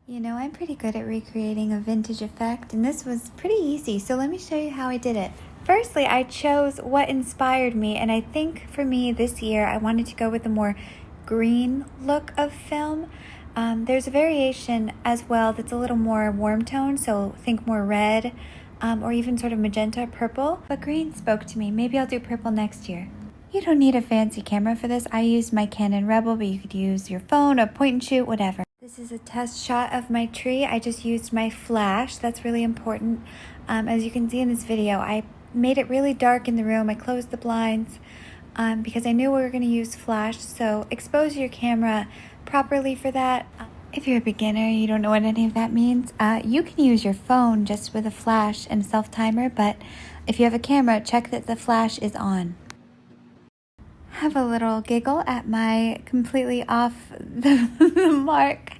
You know, I'm pretty good at recreating a vintage effect, and this was pretty easy, so let me show you how I did it. Firstly, I chose what inspired me, and I think for me this year, I wanted to go with a more green look of film. There's a variation as well that's a little more warm tone, so think more red, or even sort of magenta, purple, but green spoke to me. Maybe I'll do purple next year. You don't need a fancy camera for this. I used my Canon Rebel, but you could use your phone, a point and shoot, whatever. This is a test shot of my tree. I just used my flash. That's really important. As you can see in this video, I made it really dark in the room. I closed the blinds because I knew we were going to use flash. So expose your camera properly for that. If you're a beginner, you don't know what any of that means, you can use your phone just with a flash and a self-timer, but if you have a camera, check that the flash is on. Have a little giggle at my completely off the mark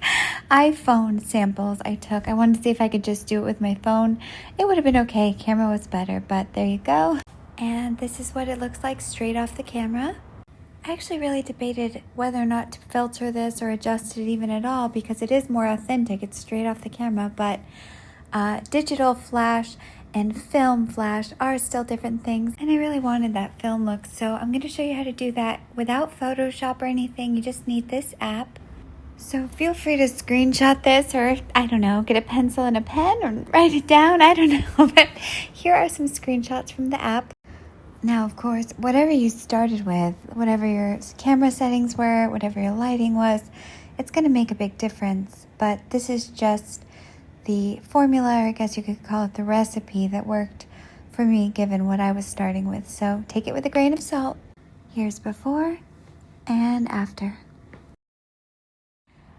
iPhone samples I took. I wanted to see if I could just do it with my phone. It would have been okay. Camera was better, but there you go. And this is what it looks like straight off the camera. I actually really debated whether or not to filter this or adjust it even at all because it is more authentic. It's straight off the camera, but digital flash and film flash are still different things, and I really wanted that film look, so I'm going to show you how to do that without Photoshop or anything. You just need this app, so feel free to screenshot this, or I don't know, get a pencil and a pen or write it down, I don't know, but here are some screenshots from the app. Now, of course, whatever you started with, whatever your camera settings were, whatever your lighting was, it's going to make a big difference, but this is just the formula, or I guess you could call it the recipe that worked for me given what I was starting with. So take it with a grain of salt. Here's before and after.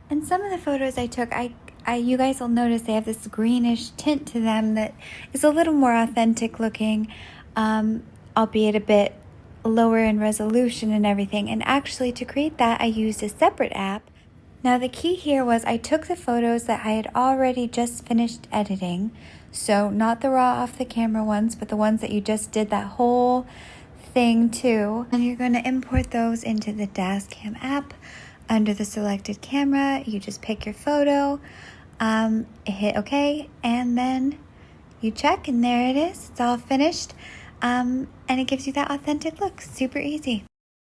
And some of the photos I took, you guys will notice they have this greenish tint to them that is a little more authentic looking, albeit a bit lower in resolution and everything. And actually to create that, I used a separate app. Now the key here was I took the photos that I had already just finished editing, so not the raw off the camera ones, but the ones that you just did that whole thing to. And you're going to import those into the Dazz Cam app. Under the selected camera, you just pick your photo, hit OK, and then you check, and there it is. It's all finished, and it gives you that authentic look. Super easy.